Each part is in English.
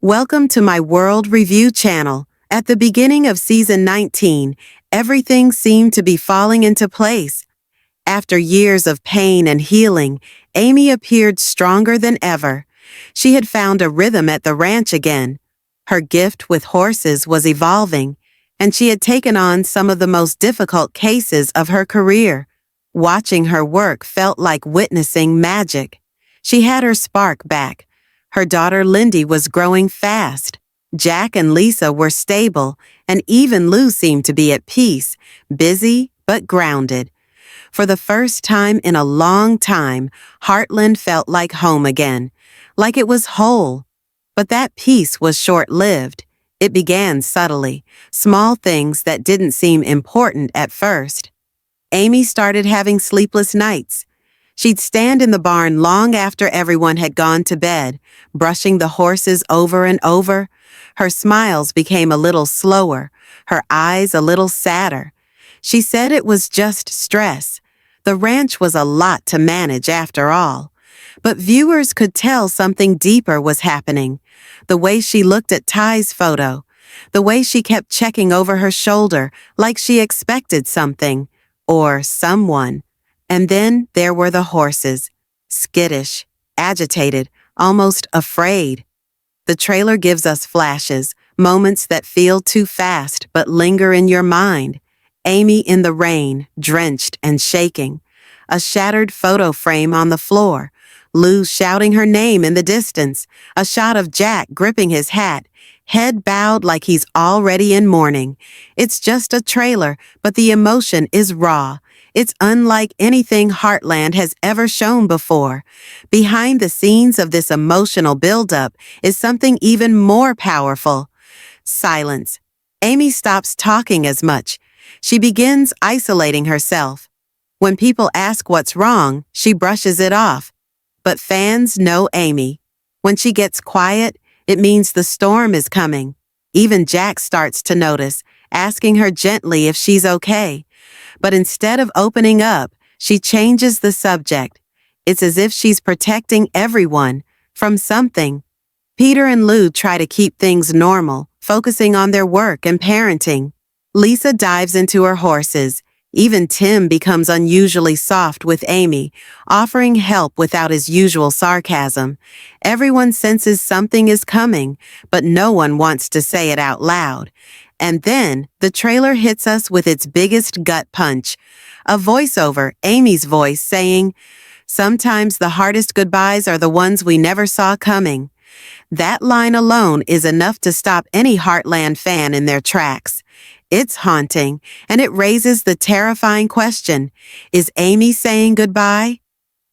Welcome to my World Review channel. At the beginning of season 19, everything seemed to be falling into place. After years of pain and healing, Amy appeared stronger than ever. She had found a rhythm at the ranch again. Her gift with horses was evolving, and she had taken on some of the most difficult cases of her career. Watching her work felt like witnessing magic. She had her spark back. Her daughter Lindy was growing fast. Jack and Lisa were stable, and even Lou seemed to be at peace, busy but grounded. For the first time in a long time, Heartland felt like home again, like it was whole. But that peace was short-lived. It began subtly, small things that didn't seem important at first. Amy started having sleepless nights. She'd stand in the barn long after everyone had gone to bed, brushing the horses over and over. Her smiles became a little slower, her eyes a little sadder. She said it was just stress. The ranch was a lot to manage after all. But viewers could tell something deeper was happening. The way she looked at Ty's photo, the way she kept checking over her shoulder like she expected something, or someone. And then there were the horses, skittish, agitated, almost afraid. The trailer gives us flashes, moments that feel too fast but linger in your mind. Amy in the rain, drenched and shaking. A shattered photo frame on the floor. Lou shouting her name in the distance. A shot of Jack gripping his hat, head bowed like he's already in mourning. It's just a trailer, but the emotion is raw. It's unlike anything Heartland has ever shown before. Behind the scenes of this emotional buildup is something even more powerful. Silence. Amy stops talking as much. She begins isolating herself. When people ask what's wrong, she brushes it off. But fans know Amy. When she gets quiet, it means the storm is coming. Even Jack starts to notice, asking her gently if she's okay. But instead of opening up, she changes the subject. It's as if she's protecting everyone from something. Peter and Lou try to keep things normal, focusing on their work and parenting. Lisa dives into her horses. Even Tim becomes unusually soft with Amy, offering help without his usual sarcasm. Everyone senses something is coming, but no one wants to say it out loud. And then, the trailer hits us with its biggest gut punch. A voiceover, Amy's voice, saying, "Sometimes the hardest goodbyes are the ones we never saw coming." That line alone is enough to stop any Heartland fan in their tracks. It's haunting, and it raises the terrifying question, is Amy saying goodbye?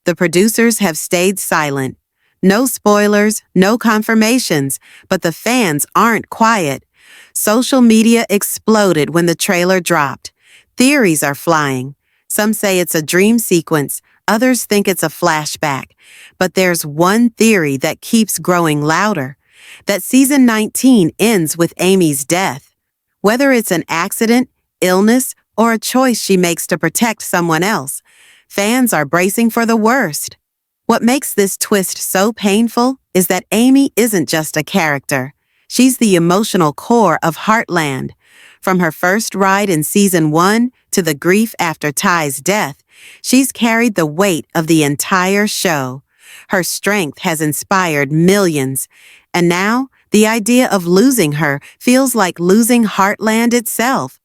The producers have stayed silent. No spoilers, no confirmations, but the fans aren't quiet. Social media exploded when the trailer dropped. Theories are flying. Some say it's a dream sequence, others think it's a flashback. But there's one theory that keeps growing louder, that season 19 ends with Amy's death. Whether it's an accident, illness, or a choice she makes to protect someone else, fans are bracing for the worst. What makes this twist so painful is that Amy isn't just a character. She's the emotional core of Heartland. From her first ride in season 1 to the grief after Ty's death, she's carried the weight of the entire show. Her strength has inspired millions, and now the idea of losing her feels like losing Heartland itself.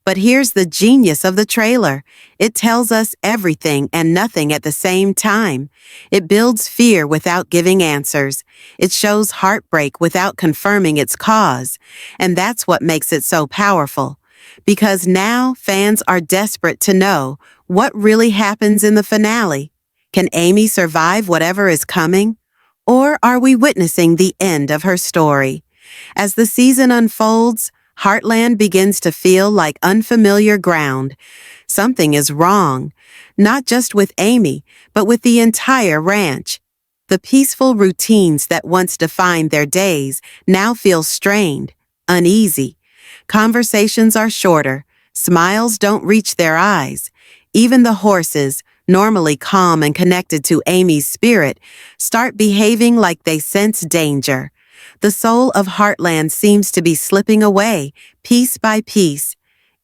But here's the genius of the trailer. It tells us everything and nothing at the same time. It builds fear without giving answers. It shows heartbreak without confirming its cause. And that's what makes it so powerful. Because now fans are desperate to know what really happens in the finale. Can Amy survive whatever is coming? Or are we witnessing the end of her story? As the season unfolds, Heartland begins to feel like unfamiliar ground. Something is wrong, not just with Amy, but with the entire ranch. The peaceful routines that once defined their days now feel strained, uneasy. Conversations are shorter, smiles don't reach their eyes. Even the horses, normally calm and connected to Amy's spirit, start behaving like they sense danger. The soul of Heartland seems to be slipping away, piece by piece.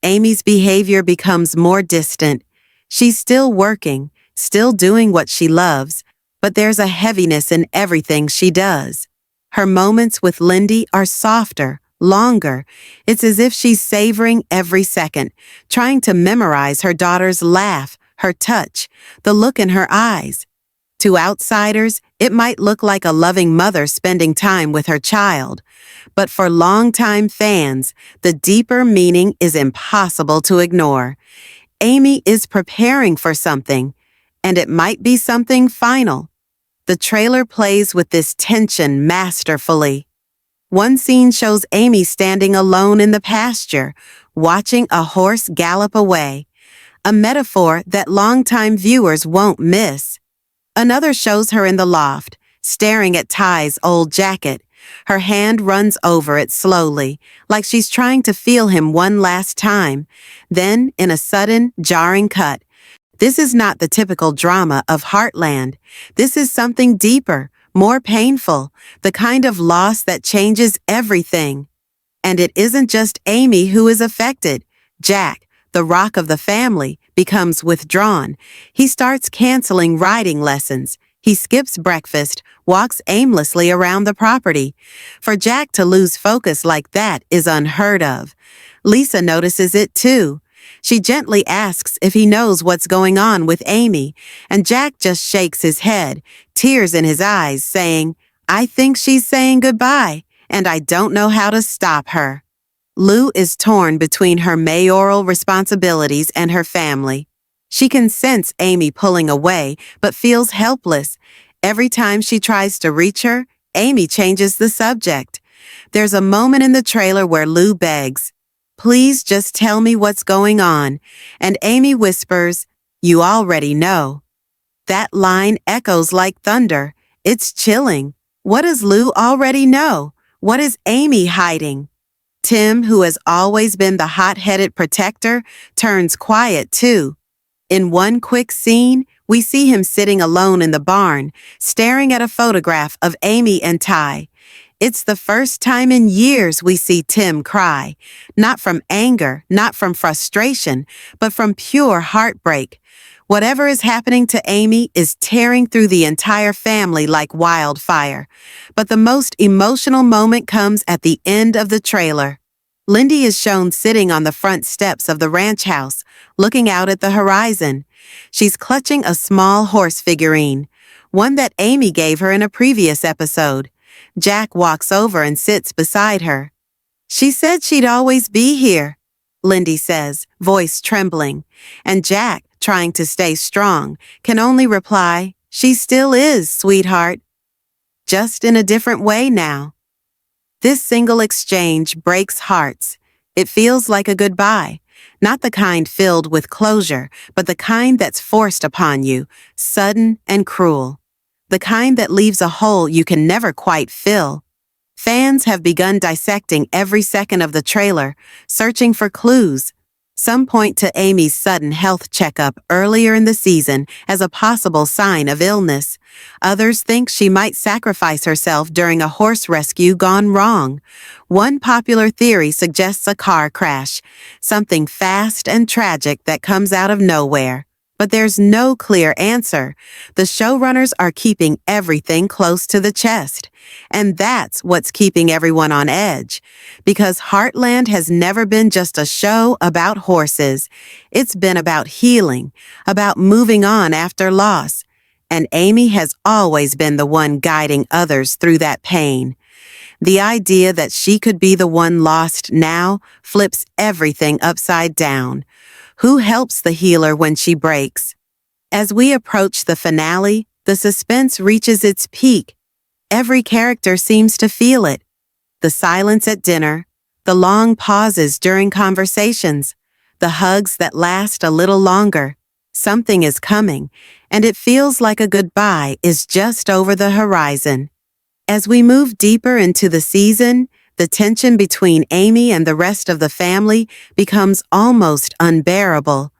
Amy's behavior becomes more distant. She's still working, still doing what she loves, but there's a heaviness in everything she does. Her moments with Lindy are softer, longer. It's as if she's savoring every second, trying to memorize her daughter's laugh, her touch, the look in her eyes. To outsiders, it might look like a loving mother spending time with her child. But for longtime fans, the deeper meaning is impossible to ignore. Amy is preparing for something, and it might be something final. The trailer plays with this tension masterfully. One scene shows Amy standing alone in the pasture, watching a horse gallop away, a metaphor that longtime viewers won't miss. Another shows her in the loft, staring at Ty's old jacket. Her hand runs over it slowly, like she's trying to feel him one last time. Then, in a sudden, jarring cut. This is not the typical drama of Heartland. This is something deeper, more painful, the kind of loss that changes everything. And it isn't just Amy who is affected. Jack, the rock of the family, becomes withdrawn. He starts canceling riding lessons. He skips breakfast, walks aimlessly around the property. For Jack to lose focus like that is unheard of. Lisa notices it too. She gently asks if he knows what's going on with Amy, and Jack just shakes his head, tears in his eyes, saying, "I think she's saying goodbye, and I don't know how to stop her." Lou is torn between her mayoral responsibilities and her family. She can sense Amy pulling away, but feels helpless. Every time she tries to reach her, Amy changes the subject. There's a moment in the trailer where Lou begs, "Please just tell me what's going on," and Amy whispers, "You already know." That line echoes like thunder. It's chilling. What does Lou already know? What is Amy hiding? Tim, who has always been the hot-headed protector, turns quiet too. In one quick scene, we see him sitting alone in the barn, staring at a photograph of Amy and Ty. It's the first time in years we see Tim cry, not from anger, not from frustration, but from pure heartbreak. Whatever is happening to Amy is tearing through the entire family like wildfire. But the most emotional moment comes at the end of the trailer. Lindy is shown sitting on the front steps of the ranch house, looking out at the horizon. She's clutching a small horse figurine, one that Amy gave her in a previous episode. Jack walks over and sits beside her. "She said she'd always be here," Lindy says, voice trembling. And Jack, trying to stay strong, can only reply, "She still is, sweetheart. Just in a different way now." This single exchange breaks hearts. It feels like a goodbye, not the kind filled with closure, but the kind that's forced upon you, sudden and cruel. The kind that leaves a hole you can never quite fill. Fans have begun dissecting every second of the trailer, searching for clues. Some point to Amy's sudden health checkup earlier in the season as a possible sign of illness. Others think she might sacrifice herself during a horse rescue gone wrong. One popular theory suggests a car crash, something fast and tragic that comes out of nowhere. But there's no clear answer. The showrunners are keeping everything close to the chest. And that's what's keeping everyone on edge. Because Heartland has never been just a show about horses. It's been about healing, about moving on after loss. And Amy has always been the one guiding others through that pain. The idea that she could be the one lost now flips everything upside down. Who helps the healer when she breaks? As we approach the finale, the suspense reaches its peak. Every character seems to feel it. The silence at dinner, the long pauses during conversations, the hugs that last a little longer. Something is coming, and it feels like a goodbye is just over the horizon. As we move deeper into the season, the tension between Amy and the rest of the family becomes almost unbearable.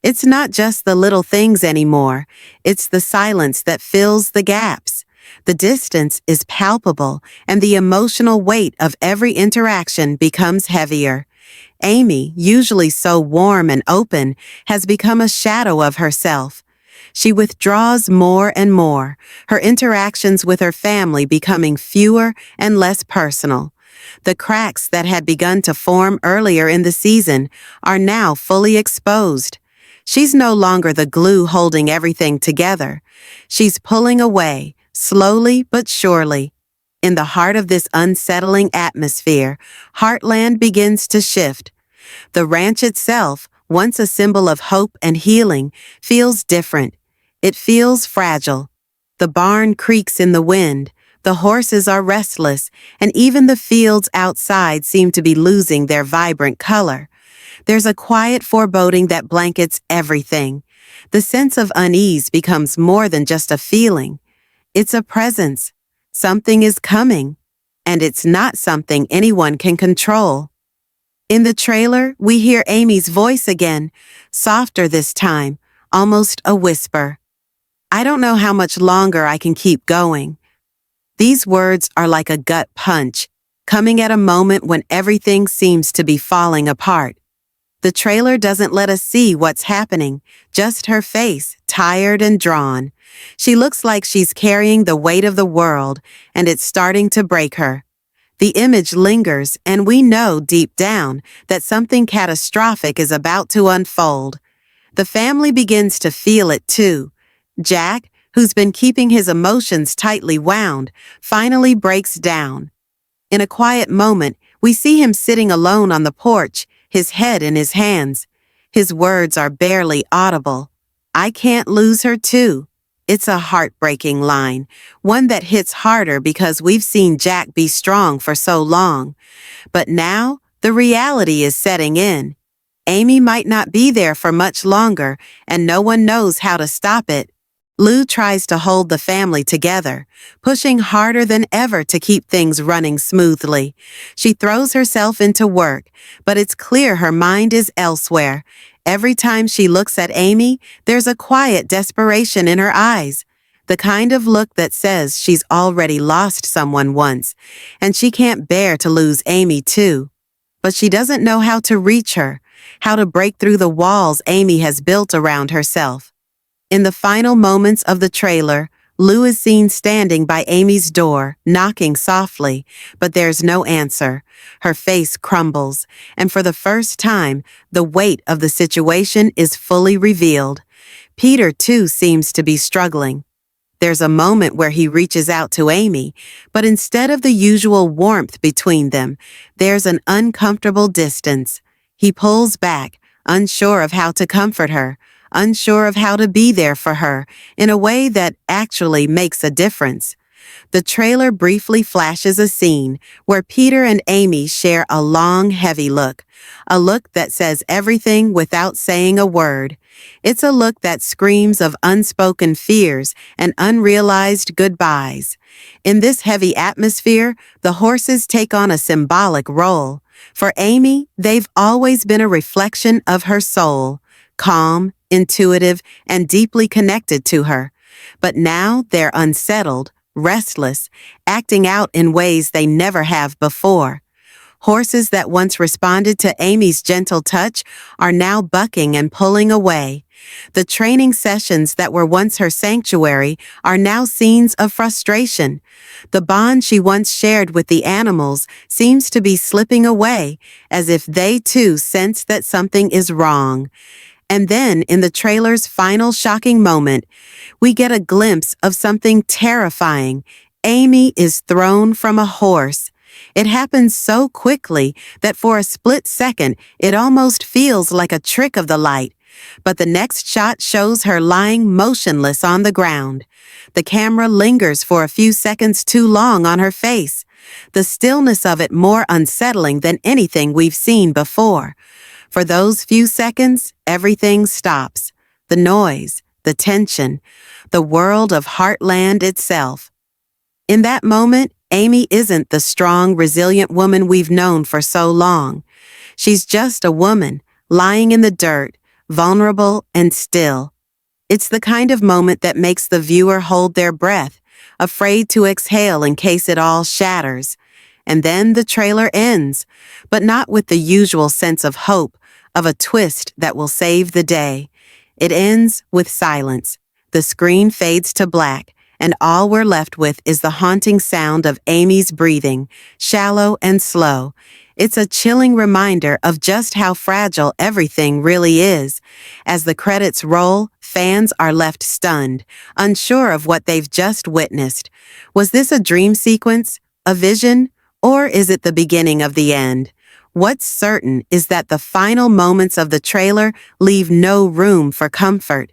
It's not just the little things anymore. It's the silence that fills the gaps. The distance is palpable, and the emotional weight of every interaction becomes heavier. Amy, usually so warm and open, has become a shadow of herself. She withdraws more and more, her interactions with her family becoming fewer and less personal. The cracks that had begun to form earlier in the season are now fully exposed. She's no longer the glue holding everything together. She's pulling away, slowly but surely. In the heart of this unsettling atmosphere, Heartland begins to shift. The ranch itself, once a symbol of hope and healing, feels different. It feels fragile. The barn creaks in the wind, the horses are restless, and even the fields outside seem to be losing their vibrant color. There's a quiet foreboding that blankets everything. The sense of unease becomes more than just a feeling. It's a presence. Something is coming, and it's not something anyone can control. In the trailer, we hear Amy's voice again, softer this time, almost a whisper. "I don't know how much longer I can keep going." These words are like a gut punch, coming at a moment when everything seems to be falling apart. The trailer doesn't let us see what's happening, just her face, tired and drawn. She looks like she's carrying the weight of the world, and it's starting to break her. The image lingers, and we know deep down that something catastrophic is about to unfold. The family begins to feel it too. Jack, who's been keeping his emotions tightly wound, finally breaks down. In a quiet moment, we see him sitting alone on the porch, his head in his hands. His words are barely audible. "I can't lose her too." It's a heartbreaking line, one that hits harder because we've seen Jack be strong for so long. But now, the reality is setting in. Amy might not be there for much longer, and no one knows how to stop it. Lou tries to hold the family together, pushing harder than ever to keep things running smoothly. She throws herself into work, but it's clear her mind is elsewhere. Every time she looks at Amy, there's a quiet desperation in her eyes, the kind of look that says she's already lost someone once, and she can't bear to lose Amy too. But she doesn't know how to reach her, how to break through the walls Amy has built around herself. In the final moments of the trailer, Lou is seen standing by Amy's door, knocking softly, but there's no answer. Her face crumbles, and for the first time, the weight of the situation is fully revealed. Peter, too, seems to be struggling. There's a moment where he reaches out to Amy, but instead of the usual warmth between them, there's an uncomfortable distance. He pulls back, unsure of how to comfort her, unsure of how to be there for her in a way that actually makes a difference. The trailer briefly flashes a scene where Peter and Amy share a long, heavy look, a look that says everything without saying a word. It's a look that screams of unspoken fears and unrealized goodbyes. In this heavy atmosphere, the horses take on a symbolic role. For Amy, they've always been a reflection of her soul, calm, intuitive, and deeply connected to her. But now they're unsettled, restless, acting out in ways they never have before. Horses that once responded to Amy's gentle touch are now bucking and pulling away. The training sessions that were once her sanctuary are now scenes of frustration. The bond she once shared with the animals seems to be slipping away, as if they too sense that something is wrong. And then, in the trailer's final shocking moment, we get a glimpse of something terrifying. Amy is thrown from a horse. It happens so quickly that for a split second, it almost feels like a trick of the light. But the next shot shows her lying motionless on the ground. The camera lingers for a few seconds too long on her face, the stillness of it more unsettling than anything we've seen before. For those few seconds, everything stops. The noise, the tension, the world of Heartland itself. In that moment, Amy isn't the strong, resilient woman we've known for so long. She's just a woman, lying in the dirt, vulnerable and still. It's the kind of moment that makes the viewer hold their breath, afraid to exhale in case it all shatters. And then the trailer ends, but not with the usual sense of hope, of a twist that will save the day. It ends with silence. The screen fades to black, and all we're left with is the haunting sound of Amy's breathing, shallow and slow. It's a chilling reminder of just how fragile everything really is. As the credits roll, fans are left stunned, unsure of what they've just witnessed. Was this a dream sequence, a vision, or is it the beginning of the end? What's certain is that the final moments of the trailer leave no room for comfort.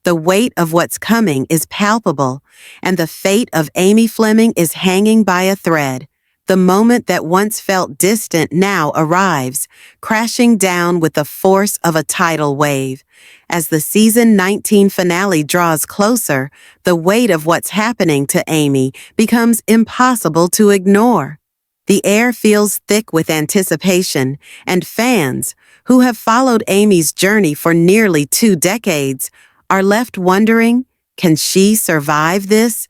The weight of what's coming is palpable, and the fate of Amy Fleming is hanging by a thread. The moment that once felt distant now arrives, crashing down with the force of a tidal wave. As the season 19 finale draws closer, the weight of what's happening to Amy becomes impossible to ignore. The air feels thick with anticipation, and fans, who have followed Amy's journey for nearly 2 decades, are left wondering, can she survive this?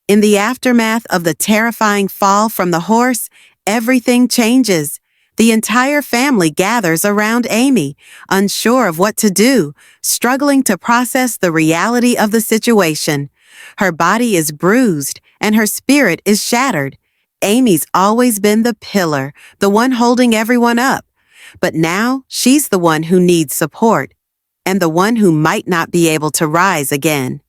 In the aftermath of the terrifying fall from the horse, everything changes. The entire family gathers around Amy, unsure of what to do, struggling to process the reality of the situation. Her body is bruised, and her spirit is shattered. Amy's always been the pillar, the one holding everyone up. But now she's the one who needs support, and the one who might not be able to rise again.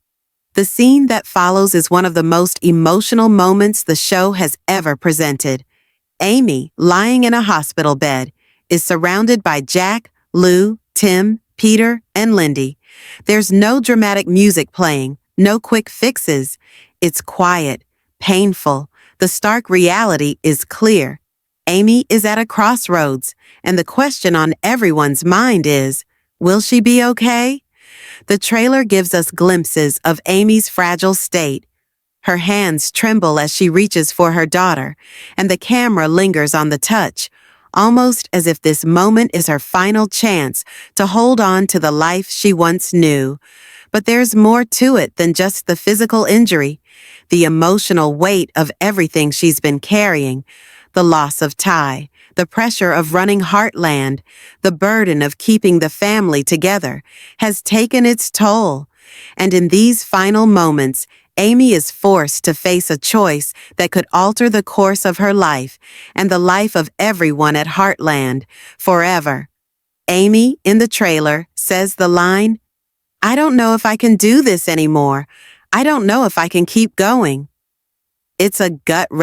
The scene that follows is one of the most emotional moments the show has ever presented. Amy, lying in a hospital bed, is surrounded by Jack, Lou, Tim, Peter, and Lindy. There's no dramatic music playing, no quick fixes. It's quiet, painful. The stark reality is clear. Amy is at a crossroads, and the question on everyone's mind is, will she be okay? The trailer gives us glimpses of Amy's fragile state. Her hands tremble as she reaches for her daughter, and the camera lingers on the touch, almost as if this moment is her final chance to hold on to the life she once knew. But there's more to it than just the physical injury, the emotional weight of everything she's been carrying, the loss of Ty, the pressure of running Heartland, the burden of keeping the family together, has taken its toll. And in these final moments, Amy is forced to face a choice that could alter the course of her life and the life of everyone at Heartland forever. Amy, in the trailer, says the line, "I don't know if I can do this anymore. I don't know if I can keep going." It's a gut-wrenching